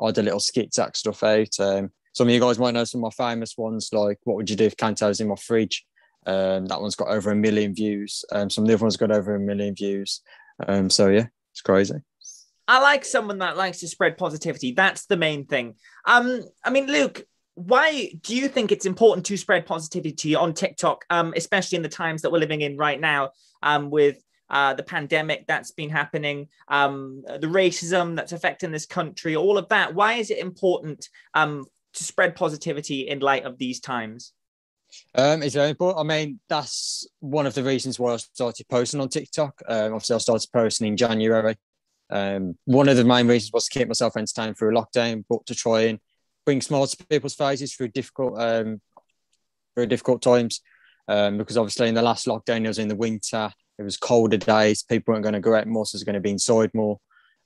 I do little skits, act stuff out. Some of you guys might know some of my famous ones, like what would you do if Kanto was in my fridge? That one's got over 1 million views. Some of the other ones got over 1 million views. So yeah, it's crazy. I like someone that likes to spread positivity. That's the main thing. I mean, Luke, why do you think it's important to spread positivity on TikTok, especially in the times that we're living in right now, with the pandemic that's been happening, the racism that's affecting this country, all of that? Why is it important to spread positivity in light of these times? It's very important. I mean, that's one of the reasons why I started posting on TikTok. Obviously, I started posting in January. One of the main reasons was to keep myself entertained through lockdown, but to try and bring smiles to people's faces through difficult times. Because obviously in the last lockdown, it was in the winter, it was colder days, people weren't going to go out more, so it was going to be inside more.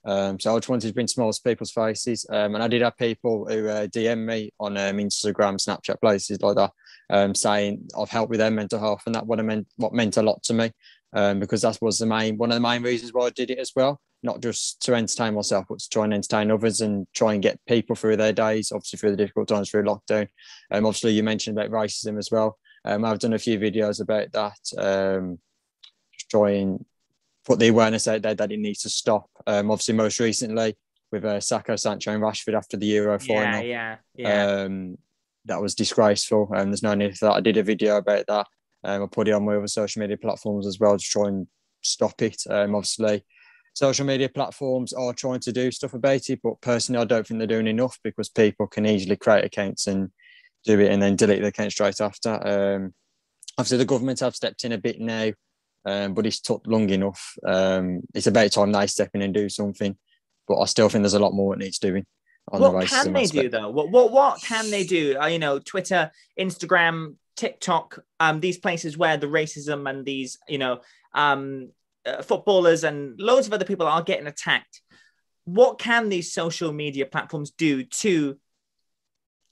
So I just wanted to bring smiles to people's faces. And I did have people who DM me on Instagram, Snapchat, places like that, saying I've helped with their mental health, and that what meant a lot to me. Because that was one of the main reasons why I did it as well. Not just to entertain myself, but to try and entertain others and try and get people through their days, obviously through the difficult times through lockdown. Obviously, you mentioned about racism as well. I've done a few videos about that, just try and put the awareness out there that it needs to stop. Obviously, most recently with Sacco, Sancho and Rashford after the Euro final. Yeah. That was disgraceful. There's no need for that. I did a video about that. I put it on my other social media platforms as well to try and stop it. Obviously, social media platforms are trying to do stuff about it, but personally, I don't think they're doing enough, because people can easily create accounts and do it and then delete the account straight after. Obviously, the government have stepped in a bit now, but it's took long enough. It's about time they step in and do something, but I still think there's a lot more that needs doing. What can they do though? What can they do? Twitter, Instagram, TikTok, these places where the racism and these, footballers and loads of other people are getting attacked. What can these social media platforms do to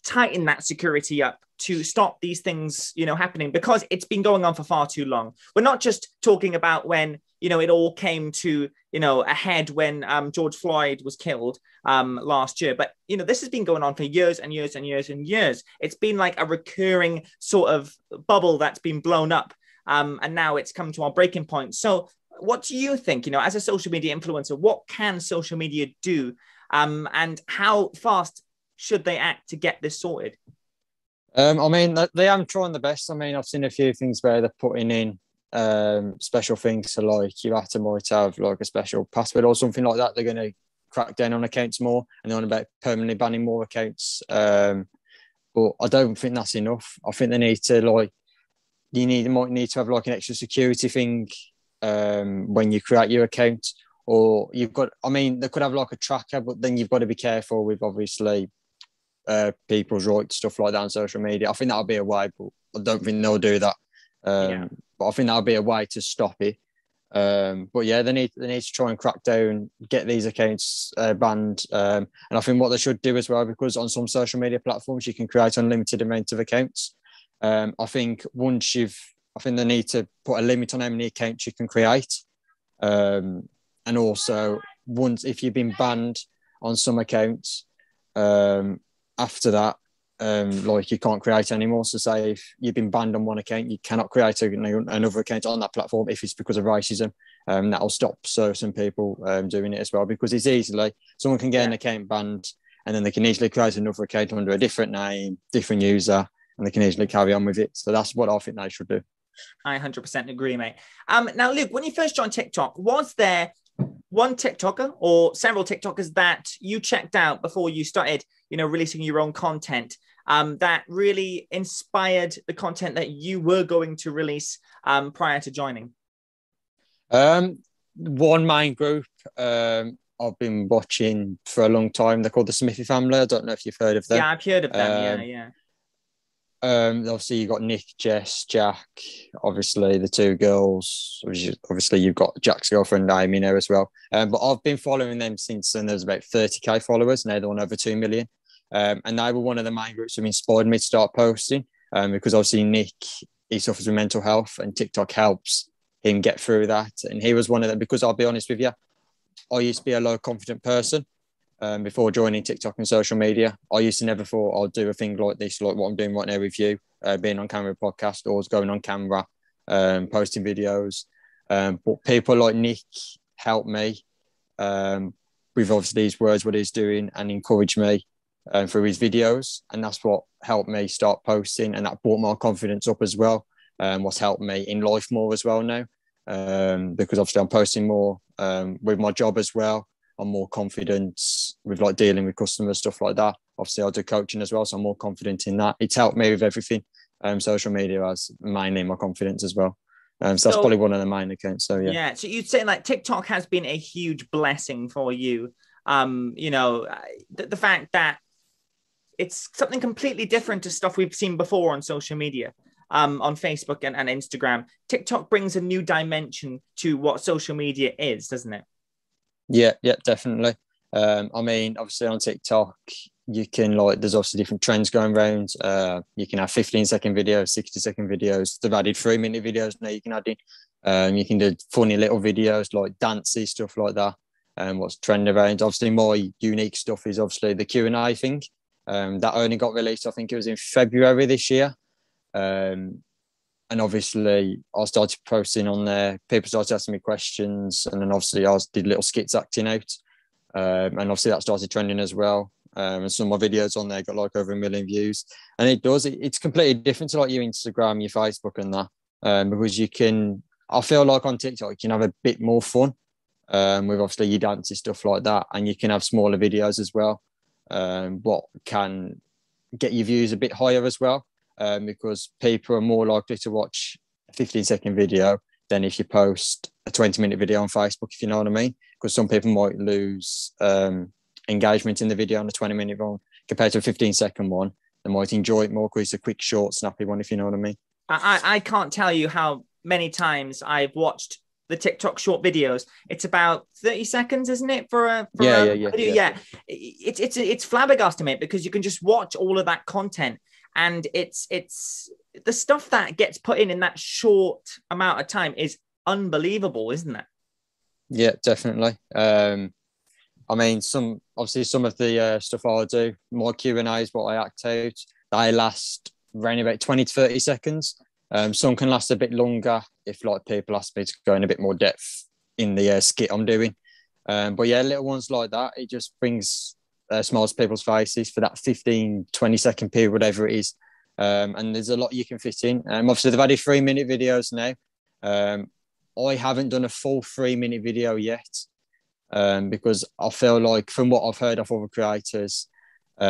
tighten that security up, to stop these things, happening? Because it's been going on for far too long. We're not just talking about when, it all came to, a head when George Floyd was killed last year. But, this has been going on for years and years and years and years. It's been like a recurring sort of bubble that's been blown up. And now it's come to our breaking point. So what do you think, as a social media influencer, what can social media do? And how fast should they act to get this sorted? I mean, they are trying the best. I mean, I've seen a few things where they're putting in special things. So like you might have like a special password or something like that. They're going to crack down on accounts more, and they're on about permanently banning more accounts. But I don't think that's enough. I think they need to might need to have like an extra security thing when you create your account, or they could have like a tracker, but then you've got to be careful with obviously people's rights, stuff like that on social media. I think that'll be a way, but I don't think they'll do that. But I think that'll be a way to stop it. But yeah, they need to try and crack down, get these accounts banned. And I think what they should do as well, because on some social media platforms you can create unlimited amount of accounts. I think they need to put a limit on how many accounts you can create. And also, if you've been banned on some accounts, after that, you can't create anymore. So say if you've been banned on one account, you cannot create another account on that platform if it's because of racism. That'll stop certain people doing it as well, because someone can get an account banned and then they can easily create another account under a different name, different user, and they can easily carry on with it. So that's what I think they should do. I 100% agree, mate. Now, Luke, when you first joined TikTok, was there one TikToker or several TikTokers that you checked out before you started, releasing your own content, that really inspired the content that you were going to release prior to joining? One main group I've been watching for a long time. They're called the Smithy family. I don't know if you've heard of them. Yeah, I've heard of them. Yeah. Obviously you've got Nick, Jess, Jack, obviously the two girls. Obviously you've got Jack's girlfriend Amy now as well. But I've been following them since there was about 30k followers. Now they're on over 2 million. And they were one of the main groups who inspired me to start posting, because obviously Nick, he suffers with mental health and TikTok helps him get through that. And he was one of them, because I'll be honest with you, I used to be a low confident person. before joining TikTok and social media. I used to never thought I'd do a thing like this, like what I'm doing right now with you, being on camera podcast, or going on camera, posting videos. But people like Nick helped me with obviously his words, what he's doing, and encouraged me through his videos. And that's what helped me start posting, and that brought my confidence up as well. What's helped me in life more as well now, because obviously I'm posting more with my job as well. I'm more confident with like dealing with customers, stuff like that. Obviously, I do coaching as well, so I'm more confident in that. It's helped me with everything. Social media has mainly my confidence as well. So that's probably one of the main accounts. So yeah. Yeah. So you'd say like TikTok has been a huge blessing for you. The fact that it's something completely different to stuff we've seen before on social media, on Facebook and Instagram. TikTok brings a new dimension to what social media is, doesn't it? Yeah, definitely. I mean, obviously on TikTok, you can there's obviously different trends going around. You can have 15-second videos, 60-second videos. They've added 3-minute videos now you can add in. You can do funny little videos like dancey, stuff like that. What's trending around. Obviously, more unique stuff is obviously the Q&A thing. That only got released, I think it was in February this year. And obviously, I started posting on there. People started asking me questions, and then obviously I did little skits acting out. And obviously that started trending as well. And some of my videos on there got like over 1 million views. And it's completely different to like your Instagram, your Facebook, and that, because I feel like on TikTok you can have a bit more fun with obviously your dancing stuff like that, and you can have smaller videos as well, what can get your views a bit higher as well. Because people are more likely to watch a 15-second video than if you post a 20-minute video on Facebook, if you know what I mean. Because some people might lose engagement in the video on a 20-minute one compared to a 15-second one. They might enjoy it more because it's a quick, short, snappy one, if you know what I mean. I can't tell you how many times I've watched the TikTok short videos. It's about 30 seconds, isn't it? For yeah. video? Yeah. It's flabbergasting, mate, because you can just watch all of that content. And it's the stuff that gets put in that short amount of time is unbelievable, isn't it? Yeah, definitely. I mean, some of the stuff I do, more Q&As, what I act out, they last around about 20 to 30 seconds. Some can last a bit longer if like people ask me to go in a bit more depth in the skit I'm doing. But yeah, little ones like that, it just brings smiles to people's faces for that 15, 20-second period, whatever it is. And there's a lot you can fit in. Obviously, they've added 3-minute videos now. I haven't done a full 3-minute video yet because I feel like from what I've heard of other creators who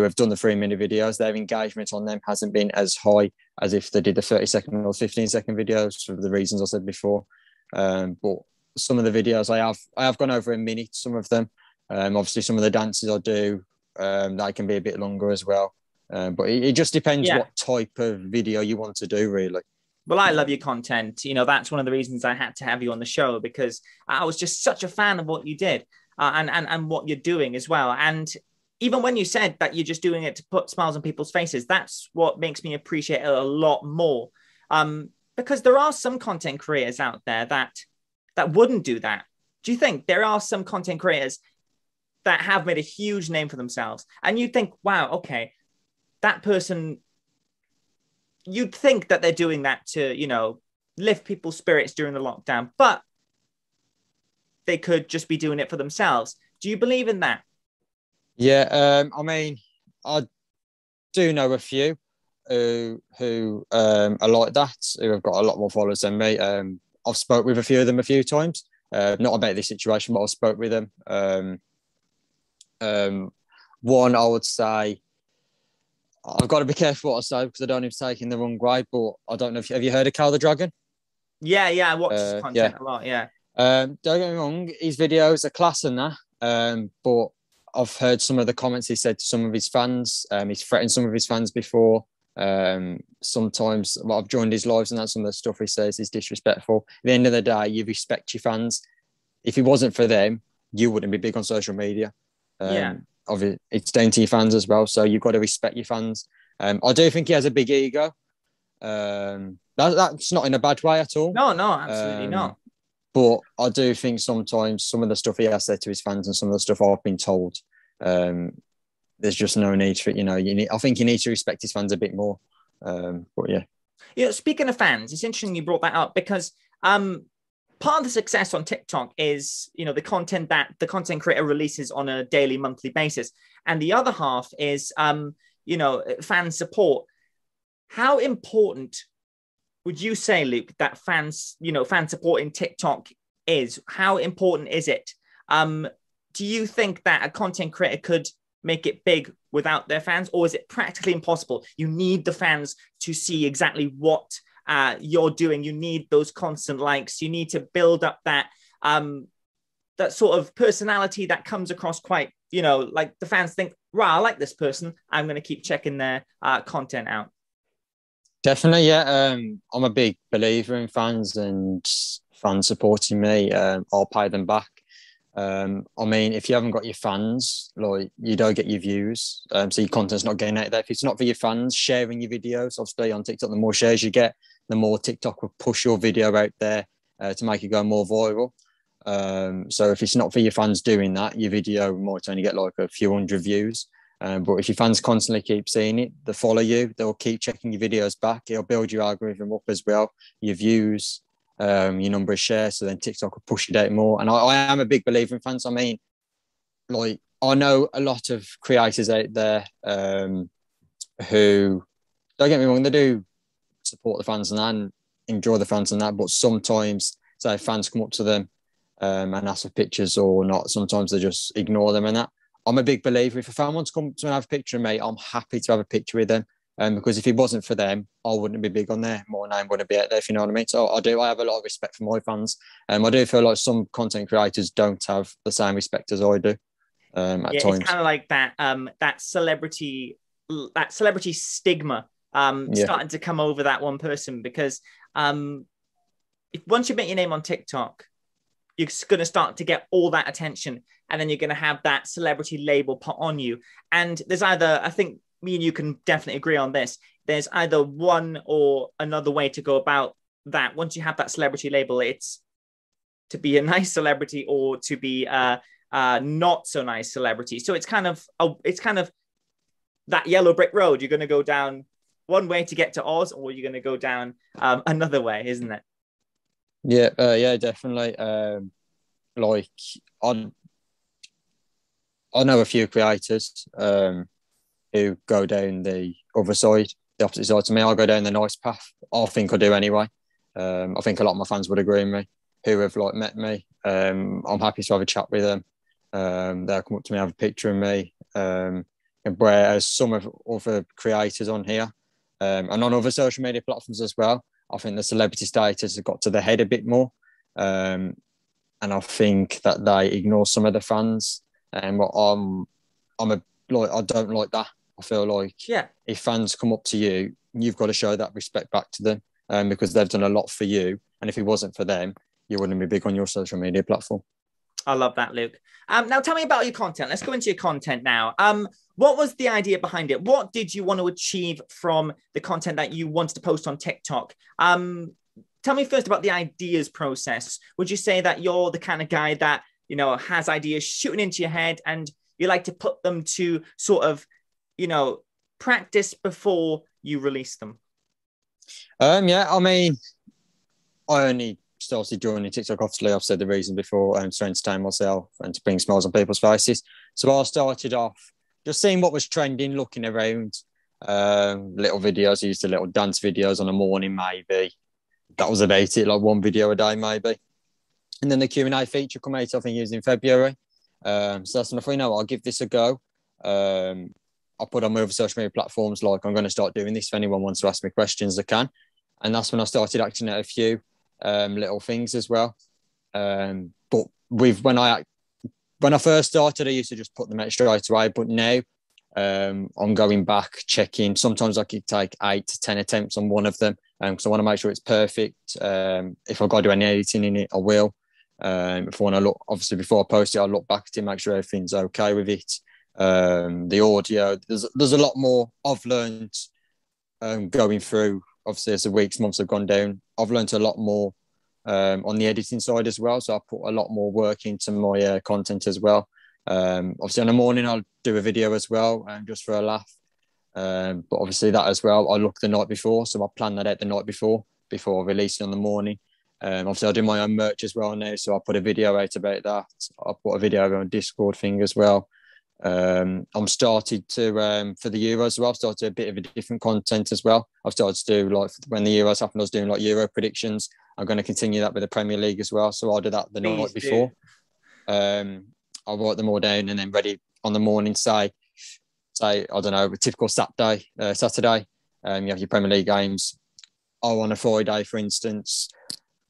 have done the 3-minute videos, their engagement on them hasn't been as high as if they did the 30-second or 15-second videos for the reasons I said before. But some of the videos I have gone over a minute, some of them. Obviously, some of the dances I do, that can be a bit longer as well. But it just depends what type of video you want to do, really. Well, I love your content. That's one of the reasons I had to have you on the show, because I was just such a fan of what you did and what you're doing as well. And even when you said that you're just doing it to put smiles on people's faces, that's what makes me appreciate it a lot more. Because there are some content creators out there that wouldn't do that. Do you think there are some content creators that have made a huge name for themselves, and you think, wow, okay, that person, you'd think that they're doing that to, lift people's spirits during the lockdown, but they could just be doing it for themselves. Do you believe in that? Yeah, I mean, I do know a few who are like that, who have got a lot more followers than me. I've spoke with a few of them a few times, not about this situation, but I've spoke with them. One, I would say, I've got to be careful what I say because I don't want to take in the wrong way, but I don't know if have you heard of Cal the Dragon? Yeah, I watch his content a lot, yeah. Don't get me wrong, his videos are class and that, but I've heard some of the comments he said to some of his fans. He's threatened some of his fans before. Sometimes I've joined his lives and that's some of the stuff he says is disrespectful. At the end of the day, you respect your fans. If it wasn't for them, you wouldn't be big on social media. It's down to your fans as well, so you've got to respect your fans. I do think he has a big ego. That's not in a bad way at all. No, absolutely not. But I do think sometimes some of the stuff he has said to his fans and some of the stuff I've been told there's just no need for it. I think you need to respect his fans a bit more. But yeah. Speaking of fans, it's interesting you brought that up because part of the success on TikTok is, the content that the content creator releases on a daily, monthly basis. And the other half is, fan support. How important would you say, Luke, that fan support in TikTok is? How important is it? Do you think that a content creator could make it big without their fans, or is it practically impossible? You need the fans to see exactly what you're doing. You need those constant likes. You need to build up that that sort of personality that comes across quite, like the fans think, right, I like this person. I'm going to keep checking their content out. Definitely, yeah. I'm a big believer in fans and fans supporting me. I'll pay them back. If you haven't got your fans, like, you don't get your views. So your content's not getting out there. If it's not for your fans sharing your videos, obviously on TikTok, the more shares you get, the more TikTok will push your video out there to make it go more viral. So if it's not for your fans doing that, your video might only get like a few hundred views. But if your fans constantly keep seeing it, they follow you, they'll keep checking your videos back. It'll build your algorithm up as well, your views, your number of shares. So then TikTok will push it out more. And I am a big believer in fans. I know a lot of creators out there who, don't get me wrong, they do support the fans and enjoy the fans and that. But sometimes, say, fans come up to them and ask for pictures or not, sometimes they just ignore them and that. I'm a big believer. If a fan wants to come to and have a picture of me, I'm happy to have a picture with them. Because if it wasn't for them, I wouldn't be big on there. My name wouldn't be out there, if you know what I mean. So I have a lot of respect for my fans. I do feel like some content creators don't have the same respect as I do at times. It's kind of like that celebrity stigma starting to come over that one person, because if once you make your name on TikTok, you're going to start to get all that attention, and then you're going to have that celebrity label put on you. And there's either, I think me and you can definitely agree on this, there's either one or another way to go about that. Once you have that celebrity label, it's to be a nice celebrity or to be a not so nice celebrity. So it's kind of that yellow brick road. You're going to go down one way to get to Oz, or you're going to go down another way, isn't it? Yeah, definitely. I know a few creators who go down the other side, the opposite side to me. I go down the nice path. I think I do anyway. I think a lot of my fans would agree with me, who have met me. I'm happy to have a chat with them. They'll come up to me, have a picture of me. And whereas some of other creators on here and on other social media platforms as well, I think the celebrity status has got to the head a bit more. And I think that they ignore some of the fans. And I don't like that. I feel like if fans come up to you, you've got to show that respect back to them because they've done a lot for you. And if it wasn't for them, you wouldn't be big on your social media platform. I love that, Luke. Now tell me about your content. Let's go into your content now. What was the idea behind it? What did you want to achieve from the content that you wanted to post on TikTok? Tell me first about the ideas process. Would you say that you're the kind of guy that, has ideas shooting into your head and you like to put them to sort of, practice before you release them? I only started joining TikTok, obviously. I've said the reason before, to entertain myself and to bring smiles on people's faces. So I started off just seeing what was trending, looking around, little videos. I used to little dance videos on a morning, maybe. That was about it, like one video a day, maybe. And then the Q&A feature come out, I think it was in February. So that's when I thought, I'll give this a go. I'll put on my other social media platforms, like, I'm going to start doing this. If anyone wants to ask me questions, they can. And that's when I started acting out a few little things as well. But when I first started, I used to just put them out straight away. But now I'm going back, checking. Sometimes I could take 8 to 10 attempts on one of them because I want to make sure it's perfect. If I've got to do any editing in it, I will. If I want to look, obviously before I post it, I'll look back at it, make sure everything's okay with it. The audio, there's a lot more I've learned going through. Obviously, as the weeks, months have gone down, I've learned a lot more on the editing side as well. So I put a lot more work into my content as well. Obviously, in the morning, I'll do a video as well, just for a laugh. But obviously, that as well, I look the night before. So I plan that out the night before I release it in the morning. Obviously, I do my own merch as well now. So I'll put a video out about that. I'll put a video out on Discord thing as well. I'm started to, for the Euros as well, I've started a bit of a different content as well. I've started to do, like, when the Euros happened, I was doing like Euro predictions. I'm going to continue that with the Premier League as well. So I'll do that the night before. I'll write them all down and then ready on the morning, say, I don't know, a typical Saturday, you have your Premier League games. Oh, on a Friday, for instance,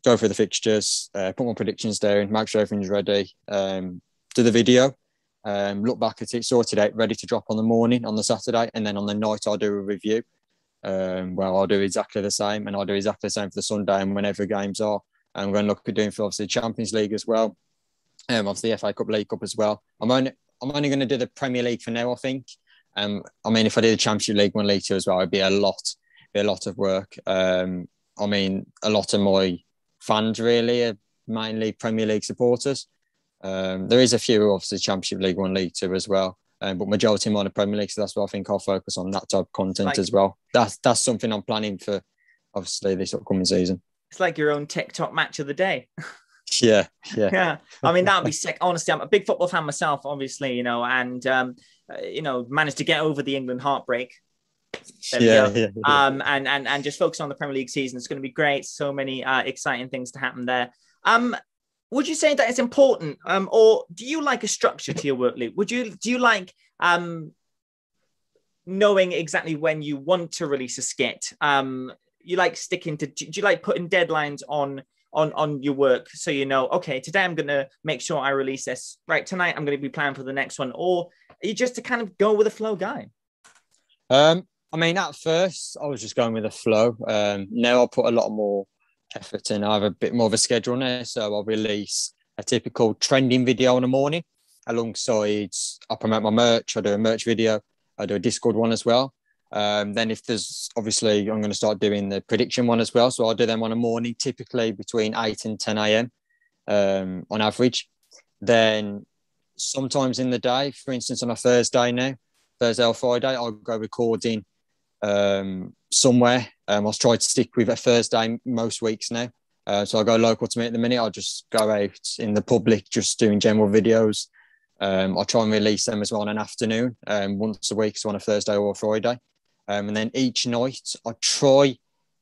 go through the fixtures, put my predictions down, make sure everything's ready, do the video, look back at it, sort it out, ready to drop on the morning on the Saturday, and then on the night I'll do a review. I'll do exactly the same, and I'll do exactly the same for the Sunday and whenever games are. I'm going to look at doing for obviously Champions League as well. Obviously the FA Cup, League Cup as well. I'm only going to do the Premier League for now, I think. I mean, if I did the Championship League 1, League 2 as well, it'd be a lot of work. I mean, a lot of my fans really are mainly Premier League supporters. There is a few, obviously, Championship League 1, League 2 as well. But majority of mine are Premier League, so that's why I think I'll focus on that type of content as well. That's something I'm planning for, obviously, this upcoming season. It's like your own TikTok match of the day. Yeah. I mean, that would be sick. Honestly, I'm a big football fan myself, obviously, and managed to get over the England heartbreak. There we go. And just focus on the Premier League season. It's going to be great. So many exciting things to happen there. Would you say that it's important, or do you like a structure to your work, Luke? Do you like knowing exactly when you want to release a skit? You like sticking to? Do you like putting deadlines on your work, so you know, okay, today I'm going to make sure I release this. Right, tonight I'm going to be planning for the next one. Or are you just to kind of go with the flow guy? I mean, at first I was just going with the flow. Now I put a lot more effort in. I have a bit more of a schedule now, so I'll release a typical trending video in the morning alongside I promote my merch. I do a merch video. I do a Discord one as well. Then if there's, obviously, I'm going to start doing the prediction one as well. So I'll do them on a morning, typically between 8 and 10 a.m. On average. Then sometimes in the day, for instance, on a Thursday or Friday, I'll go recording somewhere. I'll try to stick with a Thursday most weeks now. So I'll go local to me at the minute. I'll just go out in the public, just doing general videos. I'll try and release them as well on an afternoon, once a week, so on a Thursday or a Friday. And then each night I try,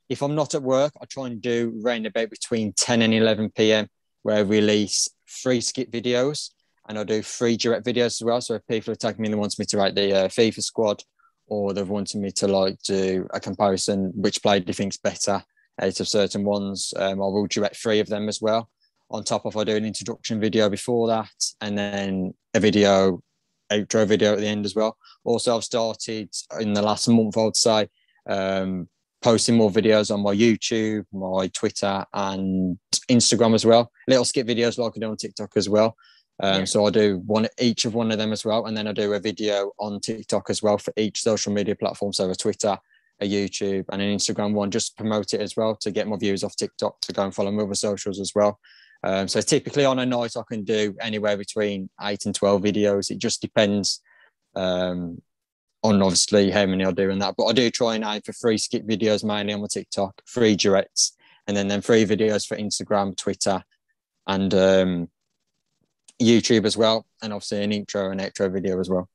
if I'm not at work, I try and do round about between 10 and 11 p.m. where I release 3 skit videos, and I'll do 3 direct videos as well. So if people are tagging me and wants me to write the FIFA squad, or they've wanted me to do a comparison, which player do you think's better out of certain ones, I will direct 3 of them as well. On top of, I do an introduction video before that, and then a outro video at the end as well. Also, I've started in the last month, I would say, posting more videos on my YouTube, my Twitter and Instagram as well. Little skit videos like I do on TikTok as well. So I do each of one of them as well. And then I do a video on TikTok as well for each social media platform. So a Twitter, a YouTube and an Instagram one, just to promote it as well, to get more views off TikTok, to go and follow my other socials as well. So typically on a night, I can do anywhere between 8 and 12 videos. It just depends on obviously how many I do in that. But I do try and aim for 3 skit videos mainly on my TikTok, 3 directs, and then 3 videos for Instagram, Twitter, and YouTube as well. And obviously an intro and outro video as well.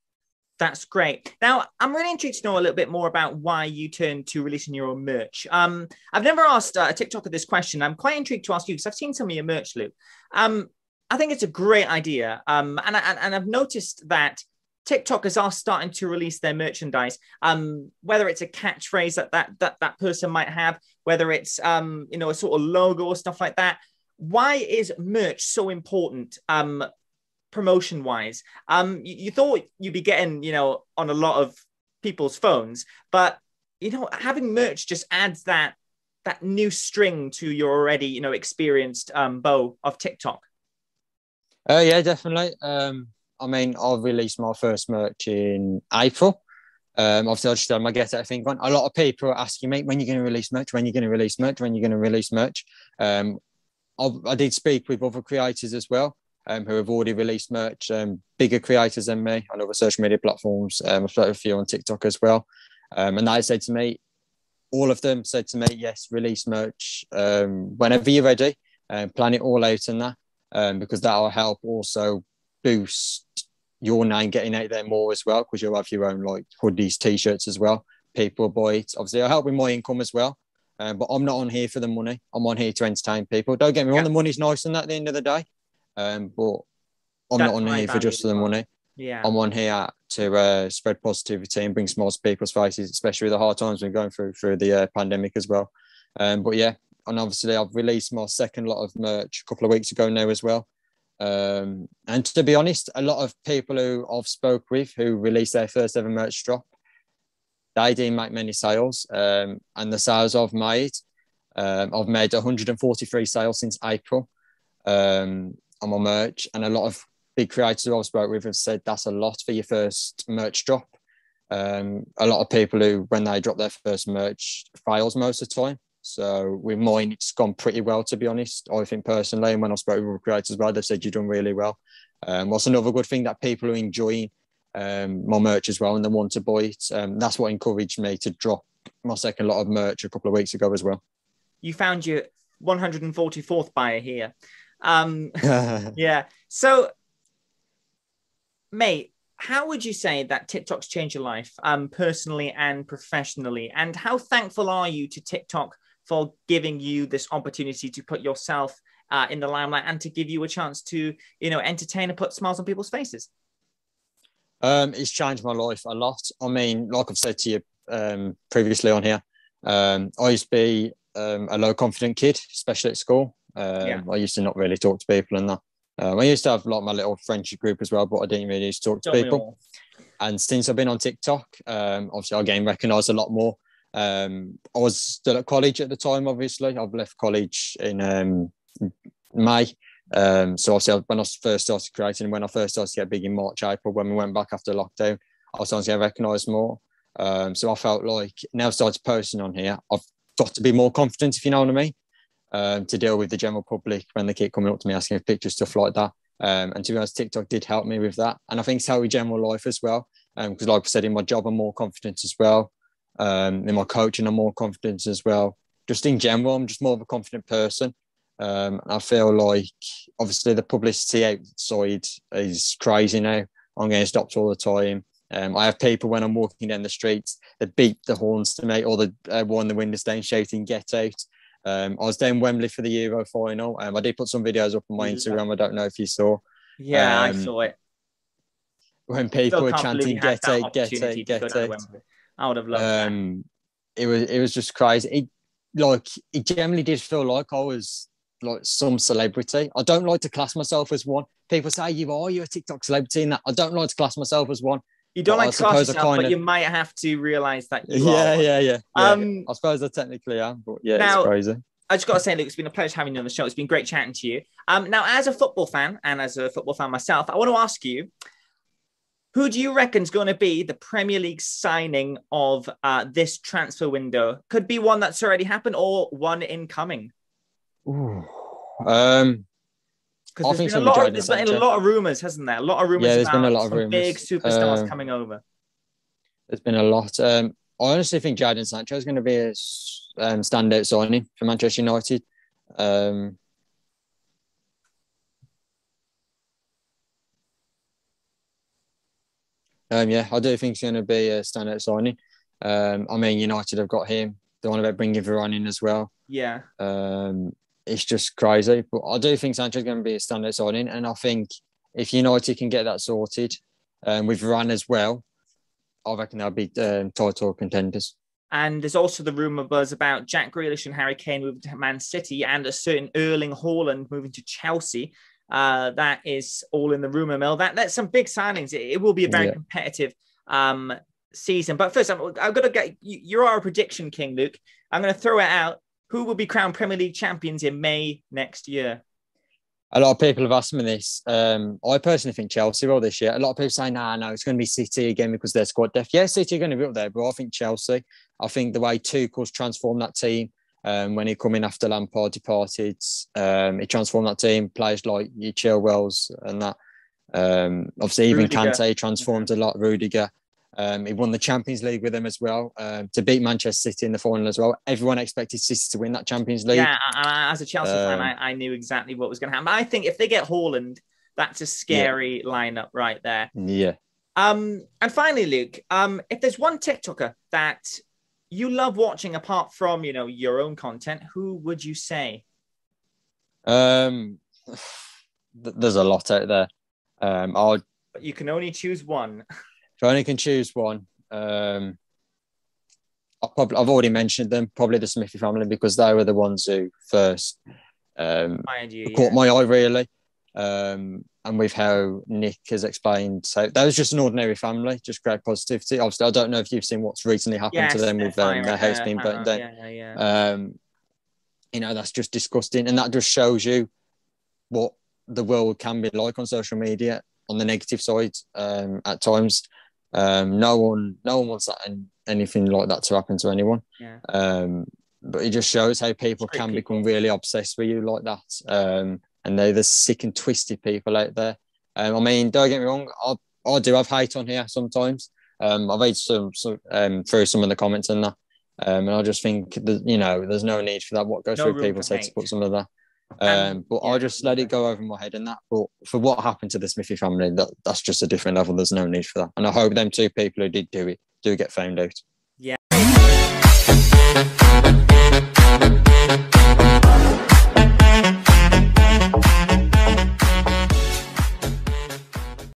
That's great. Now, I'm really intrigued to know a little bit more about why you turned to releasing your own merch. I've never asked a TikToker this question. I'm quite intrigued to ask you because I've seen some of your merch, Luke. I think it's a great idea. And I've noticed that TikTokers are starting to release their merchandise, whether it's a catchphrase that person might have, whether it's a sort of logo or stuff like that. Why is merch so important? Promotion wise, you thought you'd be getting, on a lot of people's phones, but having merch just adds that new string to your already, experienced bow of TikTok. Yeah, definitely. I mean, I've released my first merch in April. Obviously, I just had my Get Out thing on. A lot of people are asking me, when are you going to release merch? When are you going to release merch? When are you going to release merch? I did speak with other creators as well. who have already released merch, bigger creators than me on other social media platforms. I've spoken to a few on TikTok as well. And they said to me, all of them said to me, yes, release merch whenever you're ready, plan it all out and that, because that will help also boost your name getting out there more as well, because you'll have your own like hoodies, t-shirts as well. People will buy it. Obviously, it'll help with my income as well. But I'm not on here for the money. I'm on here to entertain people. Don't get me wrong, the money's nice and that at the end of the day. But I'm not on here for just the money. Yeah. I'm on here to spread positivity and bring smiles to people's faces, especially with the hard times we're going through the pandemic as well. But yeah, and obviously I've released my second lot of merch a couple of weeks ago now as well. And to be honest, a lot of people who I've spoke with who released their first ever merch drop, they didn't make many sales. And the sales I've made 143 sales since April on my merch. And a lot of big creators who I've spoke with have said that's a lot for your first merch drop. A lot of people who, when they drop their first merch, fails most of the time. So with mine, it's gone pretty well, to be honest, I think personally. And when I spoke with other creators as well, they've said you've done really well. What's another good thing, that people are enjoying my merch as well and they want to buy it. That's what encouraged me to drop my second lot of merch a couple of weeks ago as well. You found your 144th buyer here. Yeah. So, mate, how would you say that TikTok's changed your life personally and professionally? And how thankful are you to TikTok for giving you this opportunity to put yourself in the limelight and to give you a chance to, entertain and put smiles on people's faces? It's changed my life a lot. I mean, like I've said to you previously on here, I used to be a low confident kid, especially at school. I used to not really talk to people and that. I used to have like my little friendship group as well, but I didn't really used to talk to people. And since I've been on TikTok, obviously I'm getting recognised a lot more. I was still at college at the time, obviously. I've left college in May. So obviously when I first started creating, when I first started to get big in March, April, when we went back after lockdown, I was starting to get recognised more. So I felt like now I've started posting on here, I've got to be more confident, if you know what I mean. To deal with the general public when they keep coming up to me asking for pictures, stuff like that. And to be honest, TikTok did help me with that. And I think it's helped with general life as well. Because like I said, in my job, I'm more confident as well. In my coaching, I'm more confident as well. Just in general, I'm just more of a confident person. And I feel like, obviously, the publicity outside is crazy now. I'm getting stopped all the time. I have people when I'm walking down the streets that beep the horns to me or they wind the windows down shouting, "Get out." I was down Wembley for the Euro final. I did put some videos up on my Instagram. I don't know if you saw. Yeah, I saw it. When people were chanting, "Get out, get out, get out." I would have loved that. It was just crazy. It generally did feel like I was like some celebrity. I don't like to class myself as one. People say you're a TikTok celebrity, and that I don't like to class myself as one. You don't like to class yourself, but you might have to realise that you are. Yeah. I suppose I technically am, but yeah, now, it's crazy. I just got to say, Luke, it's been a pleasure having you on the show. It's been great chatting to you. Now, as a football fan, and as a football fan myself, I want to ask you, who do you reckon is going to be the Premier League signing of this transfer window? Could be one that's already happened or one incoming. Ooh. Because there's been a lot of rumours, hasn't there? A lot of rumours. Yeah, there's been a lot of rumours. Big superstars coming over. There's been a lot. I honestly think Jadon Sancho is going to be a standout signing for Manchester United. I do think he's going to be a standout signing. I mean, United have got him. They want to bring Varane in as well. Yeah. It's just crazy. But I do think Sancho's going to be a standout signing. And I think if United can get that sorted with Varane as well, I reckon they'll be title contenders. And there's also the rumour buzz about Jack Grealish and Harry Kane moving to Man City and a certain Erling Haaland moving to Chelsea. That is all in the rumour mill. That's some big signings. It will be a very competitive season. But first, I've got to get you are a prediction king, Luke. I'm going to throw it out. Who will be crowned Premier League champions in May next year? A lot of people have asked me this. I personally think Chelsea will this year. A lot of people say, no, it's going to be City again because they're squad depth. Yeah, City are going to be up there, but I think Chelsea. I think the way Tuchel's transformed that team, When he come in after Lampard departed, he transformed that team. Players like your Chilwells and that. Obviously, even Rudiger. Kante transformed a lot. Rudiger. He won the Champions League with them as well, to beat Manchester City in the final as well. Everyone expected City to win that Champions League. Yeah, as a Chelsea fan, I knew exactly what was going to happen. I think if they get Haaland, that's a scary lineup right there. Yeah. And finally, Luke, if there's one TikToker that you love watching apart from, your own content, who would you say? There's a lot out there. But you can only choose one. If I only can choose one, I've already mentioned them, probably the Smithy family, because they were the ones who first caught my eye, really. And with how Nick has explained, so that was just an ordinary family, just great positivity. Obviously, I don't know if you've seen what's recently happened to them with their house being burnt down. That's just disgusting, and that just shows you what the world can be like on social media on the negative side. At times, no one wants that anything like that to happen to anyone. But it just shows how people can become really obsessed with you like that. And there's sick and twisted people out there. Don't get me wrong, I do have hate on here sometimes. I've hated some through some of the comments and that. And I just think that, there's no need for that. What goes through people's heads to put some of that. But I just let it go over my head and that. But for what happened to the Smithy family, that's just a different level. There's no need for that. And I hope them two people who did do it do get found out. Yeah.